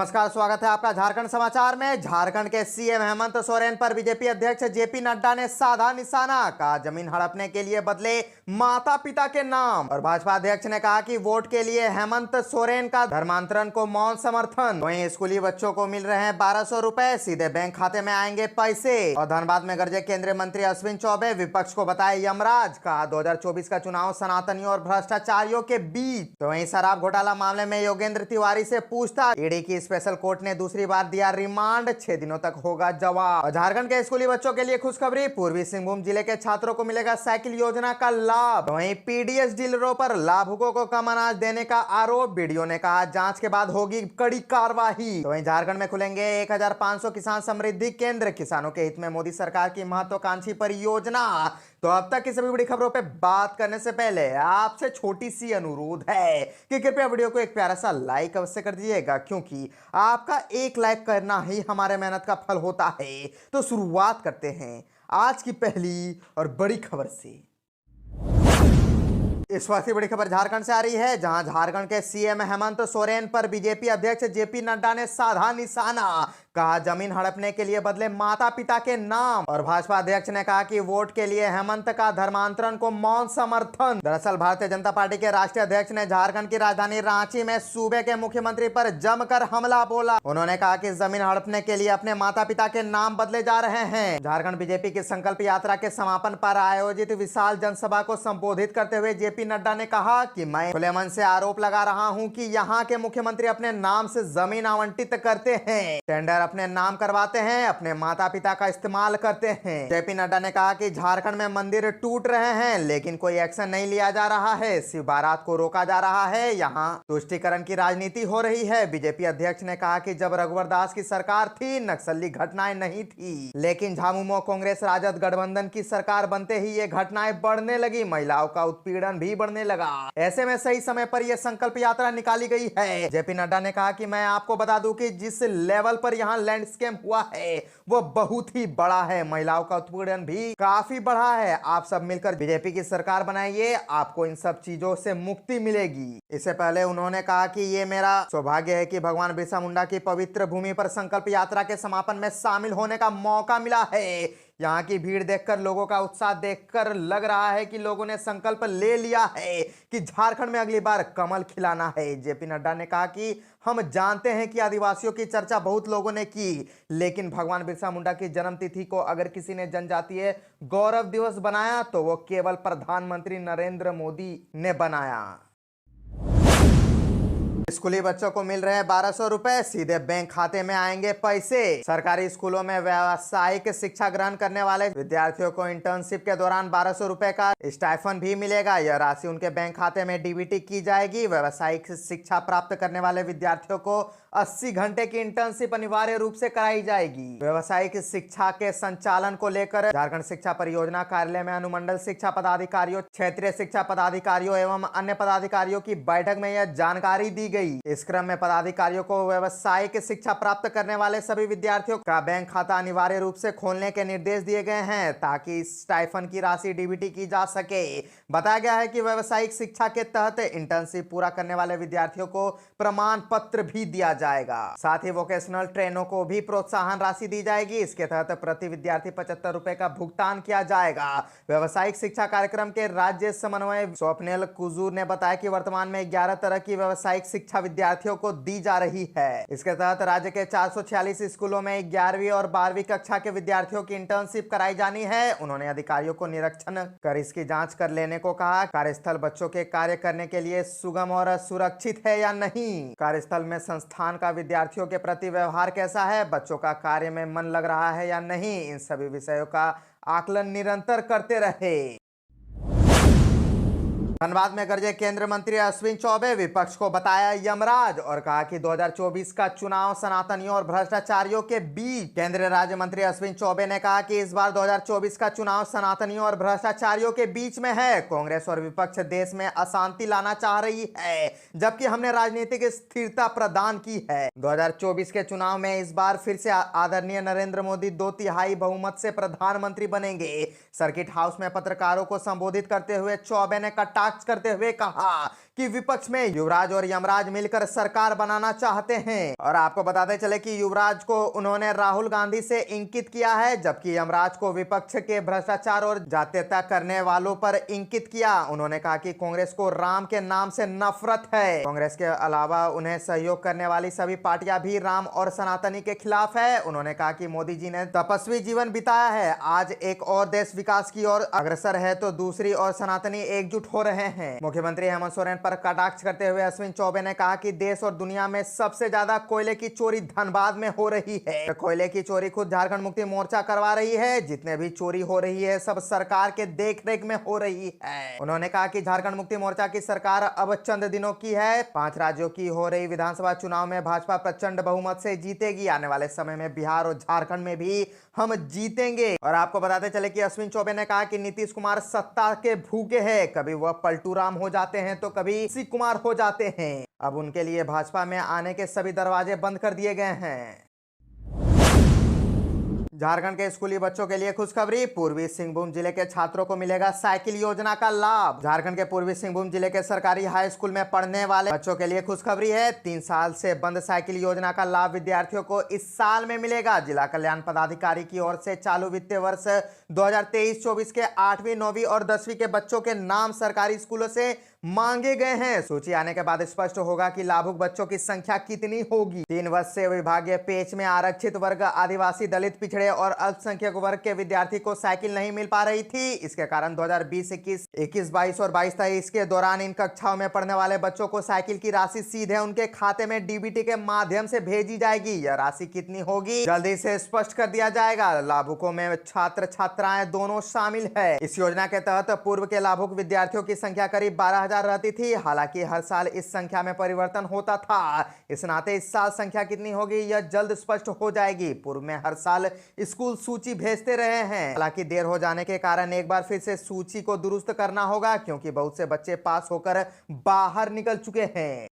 नमस्कार, स्वागत है आपका झारखंड समाचार में। झारखंड के सीएम हेमंत सोरेन पर बीजेपी अध्यक्ष जेपी नड्डा ने साधा निशाना, कहा जमीन हड़पने के लिए बदले माता पिता के नाम। और भाजपा अध्यक्ष ने कहा कि वोट के लिए हेमंत सोरेन का धर्मांतरण को मौन समर्थन। वहीं स्कूली बच्चों को मिल रहे हैं 1200 रुपए, सीधे बैंक खाते में आएंगे पैसे। और धनबाद में गरजे केंद्रीय मंत्री अश्विन चौबे, विपक्ष को बताए यमराज, कहा 2024 का चुनाव सनातनियों और भ्रष्टाचारियों के बीच। तो वहीं शराब घोटाला मामले में योगेंद्र तिवारी से पूछताछ, ईडी की स्पेशल कोर्ट ने दूसरी बार दिया रिमांड, 6 दिनों तक होगा जवाब। और झारखंड के स्कूली बच्चों के लिए खुशखबरी, पूर्वी सिंहभूम जिले के छात्रों को मिलेगा साइकिल योजना का लाभ। वहीं पीडीएस डीलरों पर लाभुकों को कम अनाज देने का आरोप, बीडीओ ने कहा जांच के बाद होगी कड़ी कार्रवाई। तो वहीं झारखंड में खुलेंगे 1500 किसान समृद्धि केंद्र, किसानों के हित में मोदी सरकार की महत्वाकांक्षी परियोजना। तो अब तक की सभी बड़ी खबरों पे बात करने से पहले आपसे छोटी सी अनुरोध है कि कृपया वीडियो को एक प्यारा सा लाइक अवश्य कर दीजिएगा, क्योंकि आपका एक लाइक करना ही हमारे मेहनत का फल होता है। तो शुरुआत करते हैं आज की पहली और बड़ी खबर से। इस वक्त की बड़ी खबर झारखंड से आ रही है, जहां झारखंड के सीएम हेमंत सोरेन पर बीजेपी अध्यक्ष जेपी नड्डा ने साधा निशाना, कहा जमीन हड़पने के लिए बदले माता पिता के नाम। और भाजपा अध्यक्ष ने कहा कि वोट के लिए हेमंत का धर्मांतरण को मौन समर्थन। दरअसल भारतीय जनता पार्टी के राष्ट्रीय अध्यक्ष ने झारखंड की राजधानी रांची में सूबे के मुख्यमंत्री पर जमकर हमला बोला। उन्होंने कहा कि जमीन हड़पने के लिए अपने माता पिता के नाम बदले जा रहे हैं। झारखंड बीजेपी की संकल्प यात्रा के समापन पर आयोजित विशाल जनसभा को संबोधित करते हुए जेपी नड्डा ने कहा कि मैं खुले मन से आरोप लगा रहा हूं कि यहां के मुख्यमंत्री अपने नाम से जमीन आवंटित करते हैं, टेंडर अपने नाम करवाते हैं, अपने माता पिता का इस्तेमाल करते हैं। जेपी नड्डा ने कहा कि झारखंड में मंदिर टूट रहे हैं, लेकिन कोई एक्शन नहीं लिया जा रहा है, शिव बारात को रोका जा रहा है, यहाँ तुष्टीकरण की राजनीति हो रही है। बीजेपी अध्यक्ष ने कहा कि जब रघुवर दास की सरकार थी, नक्सली घटनाएं नहीं थी, लेकिन झामुमो कांग्रेस राजद गठबंधन की सरकार बनते ही ये घटनाएं बढ़ने लगी, महिलाओं का उत्पीड़न भी बढ़ने लगा। ऐसे में सही समय पर यह संकल्प यात्रा निकाली गई है। जेपी नड्डा ने कहा कि मैं आपको बता दूं कि जिस लेवल पर यहाँ लैंडस्केप हुआ है वो बहुत ही बड़ा है, महिलाओं का उत्पीड़न भी काफी बढ़ा है। आप सब मिलकर बीजेपी की सरकार बनाइए, आपको इन सब चीजों से मुक्ति मिलेगी। इससे पहले उन्होंने कहा कि ये मेरा सौभाग्य है कि भगवान बिरसा मुंडा की पवित्र भूमि पर संकल्प यात्रा के समापन में शामिल होने का मौका मिला है। यहाँ की भीड़ देखकर, लोगों का उत्साह देखकर लग रहा है कि लोगों ने संकल्प ले लिया है कि झारखंड में अगली बार कमल खिलाना है। जेपी नड्डा ने कहा कि हम जानते हैं कि आदिवासियों की चर्चा बहुत लोगों ने की, लेकिन भगवान बिरसा मुंडा की जन्मतिथि को अगर किसी ने जनजातीय गौरव दिवस बनाया तो वो केवल प्रधानमंत्री नरेंद्र मोदी ने बनाया। स्कूली बच्चों को मिल रहे हैं 1200 रुपए, सीधे बैंक खाते में आएंगे पैसे। सरकारी स्कूलों में व्यावसायिक शिक्षा ग्रहण करने वाले विद्यार्थियों को इंटर्नशिप के दौरान 1200 रुपए का स्टाइफन भी मिलेगा। यह राशि उनके बैंक खाते में डीबीटी की जाएगी। व्यावसायिक शिक्षा प्राप्त करने वाले विद्यार्थियों को 80 घंटे की इंटर्नशिप अनिवार्य रूप से कराई जाएगी। व्यावसायिक शिक्षा के संचालन को लेकर झारखंड शिक्षा परियोजना कार्यालय में अनुमंडल शिक्षा पदाधिकारियों, क्षेत्रीय शिक्षा पदाधिकारियों एवं अन्य पदाधिकारियों की बैठक में यह जानकारी दी गई। इस क्रम में पदाधिकारियों को व्यावसायिक शिक्षा प्राप्त करने वाले सभी विद्यार्थियों का बैंक खाता अनिवार्य रूप से खोलने के निर्देश दिए गए हैं, ताकि स्टाइफन की राशि डीबीटी की जा सके। बताया गया है कि व्यावसायिक शिक्षा के तहत इंटर्नशिप पूरा करने वाले विद्यार्थियों को प्रमाण पत्र भी दिया जाएगा। साथ ही वोकेशनल ट्रेनों को भी प्रोत्साहन राशि दी जाएगी। इसके तहत प्रति विद्यार्थी 75 रुपए का भुगतान किया जाएगा। व्यावसायिक शिक्षा कार्यक्रम के राज्य समन्वय स्वप्निल कुजूर ने बताया कि वर्तमान में 11 तरह की व्यावसायिक शिक्षा विद्यार्थियों को दी जा रही है। इसके तहत राज्य के 446 स्कूलों में 11वीं और 12वीं कक्षा के विद्यार्थियों की इंटर्नशिप कराई जानी है। उन्होंने अधिकारियों को निरीक्षण कर इसकी जांच कर लेने को कहा। कार्यस्थल बच्चों के कार्य करने के लिए सुगम और सुरक्षित है या नहीं, कार्यस्थल में संस्थान का विद्यार्थियों के प्रति व्यवहार कैसा है, बच्चों का कार्य में मन लग रहा है या नहीं, इन सभी विषयों का आकलन निरंतर करते रहे। धनबाद में गरजे केंद्रीय मंत्री अश्विन चौबे, विपक्ष को बताया यमराज और कहा कि 2024 का चुनाव सनातनियों और भ्रष्टाचारियों के बीच। केंद्रीय राज्य मंत्री अश्विन चौबे ने कहा कि इस बार 2024 का चुनाव सनातनियों और भ्रष्टाचारियों के बीच में है। कांग्रेस और विपक्ष देश में अशांति लाना चाह रही है, जबकि हमने राजनीतिक स्थिरता प्रदान की है। 2024 के चुनाव में इस बार फिर से आदरणीय नरेंद्र मोदी 2/3 बहुमत से प्रधानमंत्री बनेंगे। सर्किट हाउस में पत्रकारों को संबोधित करते हुए चौबे ने कट्टा कटाक्ष करते हुए कहा कि विपक्ष में युवराज और यमराज मिलकर सरकार बनाना चाहते हैं। और आपको बताते चले कि युवराज को उन्होंने राहुल गांधी से इंकित किया है, जबकि यमराज को विपक्ष के भ्रष्टाचार और जातीयता करने वालों पर इंकित किया। उन्होंने कहा कि कांग्रेस को राम के नाम से नफरत है। कांग्रेस के अलावा उन्हें सहयोग करने वाली सभी पार्टियां भी राम और सनातनी के खिलाफ है। उन्होंने कहा कि मोदी जी ने तपस्वी जीवन बिताया है, आज एक और देश विकास की ओर अग्रसर है तो दूसरी ओर सनातनी एकजुट हो रहे हैं। मुख्यमंत्री हेमंत सोरेन पर कटाक्ष करते हुए अश्विन चौबे ने कहा कि देश और दुनिया में सबसे ज्यादा कोयले की चोरी धनबाद में हो रही है। कोयले की चोरी खुद झारखंड मुक्ति मोर्चा करवा रही है। जितने भी चोरी हो रही है सब सरकार के देखरेख में हो रही है। उन्होंने कहा कि झारखंड मुक्ति मोर्चा की सरकार अब चंद दिनों की है। 5 राज्यों की हो रही विधानसभा चुनाव में भाजपा प्रचंड बहुमत से जीतेगी। आने वाले समय में बिहार और झारखंड में भी हम जीतेंगे। और आपको बताते चले कि अश्विन चौबे ने कहा कि नीतीश कुमार सत्ता के भूखे हैं, कभी वह पलटू राम हो जाते हैं तो कभी शिव कुमार हो जाते हैं। अब उनके लिए भाजपा में आने के सभी दरवाजे बंद कर दिए गए हैं। झारखंड के स्कूली बच्चों के लिए खुशखबरी, पूर्वी सिंहभूम जिले के छात्रों को मिलेगा साइकिल योजना का लाभ। झारखंड के पूर्वी सिंहभूम जिले के सरकारी हाई स्कूल में पढ़ने वाले बच्चों के लिए खुशखबरी है। 3 साल से बंद साइकिल योजना का लाभ विद्यार्थियों को इस साल में मिलेगा। जिला कल्याण पदाधिकारी की ओर से चालू वित्तीय वर्ष 2023-24 के 8वीं, 9वीं और 10वीं के बच्चों के नाम सरकारी स्कूलों से मांगे गए हैं। सूची आने के बाद स्पष्ट होगा कि लाभुक बच्चों की संख्या कितनी होगी। 3 वर्ष से विभागीय पेज में आरक्षित वर्ग, आदिवासी, दलित, पिछड़े और अल्पसंख्यक वर्ग के विद्यार्थी को साइकिल नहीं मिल पा रही थी। इसके कारण 2020-21, 21-22 और 22-23 के दौरान इन कक्षाओं में पढ़ने वाले बच्चों को साइकिल की राशि सीधे उनके खाते में डीबीटी के माध्यम से भेजी जाएगी। यह राशि कितनी होगी जल्दी से स्पष्ट कर दिया जाएगा। लाभुकों में छात्र छात्राएं दोनों शामिल है। इस योजना के तहत पूर्व के लाभुक विद्यार्थियों की संख्या करीब 12,000 रहती थी। हालांकि हर साल इस संख्या में परिवर्तन होता था। इस नाते इस साल संख्या कितनी होगी यह जल्द स्पष्ट हो जाएगी। पूर्व में हर साल स्कूल सूची भेजते रहे हैं। हालांकि देर हो जाने के कारण एक बार फिर से सूची को दुरुस्त करना होगा, क्योंकि बहुत से बच्चे पास होकर बाहर निकल चुके हैं।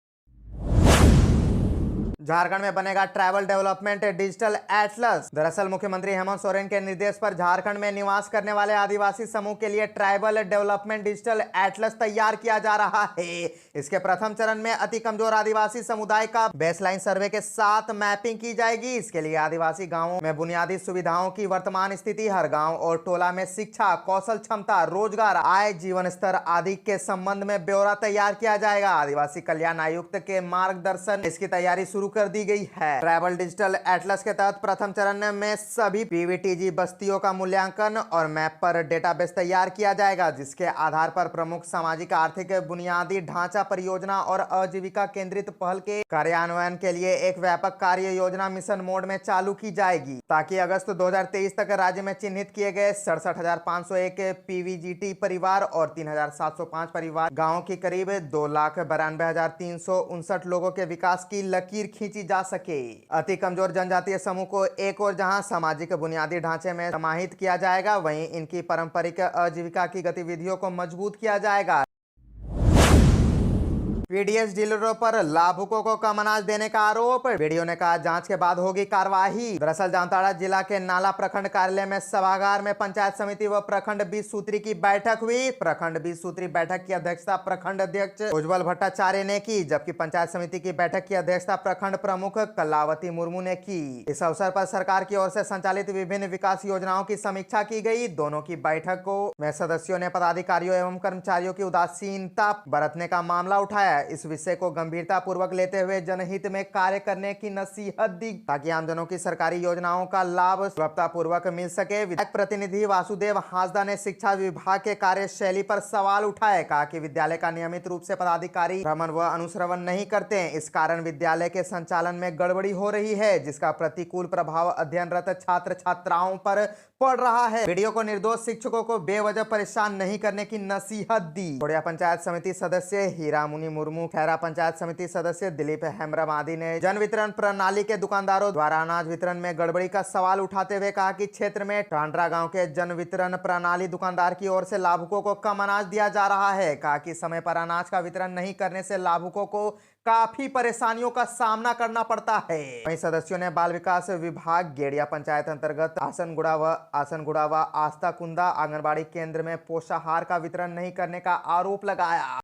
झारखंड में बनेगा ट्राइबल डेवलपमेंट डिजिटल एटलस। दरअसल मुख्यमंत्री हेमंत सोरेन के निर्देश पर झारखंड में निवास करने वाले आदिवासी समूह के लिए ट्राइबल डेवलपमेंट डिजिटल एटलस तैयार किया जा रहा है। इसके प्रथम चरण में अति कमजोर आदिवासी समुदाय का बेसलाइन सर्वे के साथ मैपिंग की जाएगी। इसके लिए आदिवासी गांवों में बुनियादी सुविधाओं की वर्तमान स्थिति, हर गाँव और टोला में शिक्षा, कौशल क्षमता, रोजगार, आय, जीवन स्तर आदि के संबंध में ब्यौरा तैयार किया जाएगा। आदिवासी कल्याण आयुक्त के मार्गदर्शन इसकी तैयारी शुरू कर दी गई है। ट्राइबल डिजिटल एटलस के तहत प्रथम चरण में सभी पीवीटीजी बस्तियों का मूल्यांकन और मैप पर डेटाबेस तैयार किया जाएगा, जिसके आधार पर प्रमुख सामाजिक, आर्थिक, बुनियादी ढांचा परियोजना और आजीविका केंद्रित पहल के कार्यान्वयन के लिए एक व्यापक कार्य योजना मिशन मोड में चालू की जाएगी, ताकि अगस्त 2023 तक राज्य में चिन्हित किए गए 67,501 पीवीजीटी परिवार और 3,705 परिवार गाँव की करीब 2,92,359 लोगों के विकास की लकीर खींची जा सके। अति कमजोर जनजातीय समूह को एक और जहां सामाजिक बुनियादी ढांचे में समाहित किया जाएगा, वहीं इनकी पारंपरिक आजीविका की गतिविधियों को मजबूत किया जाएगा। पीडीएस डीलरों पर लाभुकों को कम अनाज देने का आरोप, वीडियो ने कहा जांच के बाद होगी कार्रवाई। दरअसल जामताड़ा जिला के नाला प्रखंड कार्यालय में सभागार में पंचायत समिति व प्रखंड 20 सूत्री की बैठक हुई। प्रखंड 20 सूत्री बैठक की अध्यक्षता प्रखंड अध्यक्ष उज्जवल भट्टाचार्य ने की, जबकि पंचायत समिति की बैठक की अध्यक्षता प्रखंड प्रमुख कलावती मुर्मू ने की। इस अवसर पर सरकार की ओर से संचालित विभिन्न विकास योजनाओं की समीक्षा की गई। दोनों की बैठकों में सदस्यों ने पदाधिकारियों एवं कर्मचारियों की उदासीनता बरतने का मामला उठाया। इस विषय को गंभीरता पूर्वक लेते हुए जनहित में कार्य करने की नसीहत दी, ताकि आमजनों की सरकारी योजनाओं का लाभ सुलभता पूर्वक मिल सके। विधायक प्रतिनिधि वासुदेव हांसदा ने शिक्षा विभाग के कार्यशैली पर सवाल उठाए, कहा कि विद्यालय का नियमित रूप से पदाधिकारी भ्रमण व अनुश्रवण नहीं करते। इस कारण विद्यालय के संचालन में गड़बड़ी हो रही है, जिसका प्रतिकूल प्रभाव अध्ययनरत छात्र छात्राओं पर पड़ रहा है। वीडियो को निर्दोष शिक्षकों को बेवजह परेशान नहीं करने की नसीहत दी। खोड़िया पंचायत समिति सदस्य हीरा मुनि मुर्मू, खैरा पंचायत समिति सदस्य दिलीप हेम्ब्रम आदि ने जन वितरण प्रणाली के दुकानदारों द्वारा अनाज वितरण में गड़बड़ी का सवाल उठाते हुए कहा कि क्षेत्र में टांड्रा गांव के जन वितरण प्रणाली दुकानदार की ओर से लाभुकों को कम अनाज दिया जा रहा है। कहा कि समय पर अनाज का वितरण नहीं करने से लाभुकों को काफी परेशानियों का सामना करना पड़ता है। वहीं सदस्यों ने बाल विकास विभाग गेड़िया पंचायत अंतर्गत आसनगुड़ा व आस्था कुंदा आंगनबाड़ी केंद्र में पोषाहार का वितरण नहीं करने का आरोप लगाया।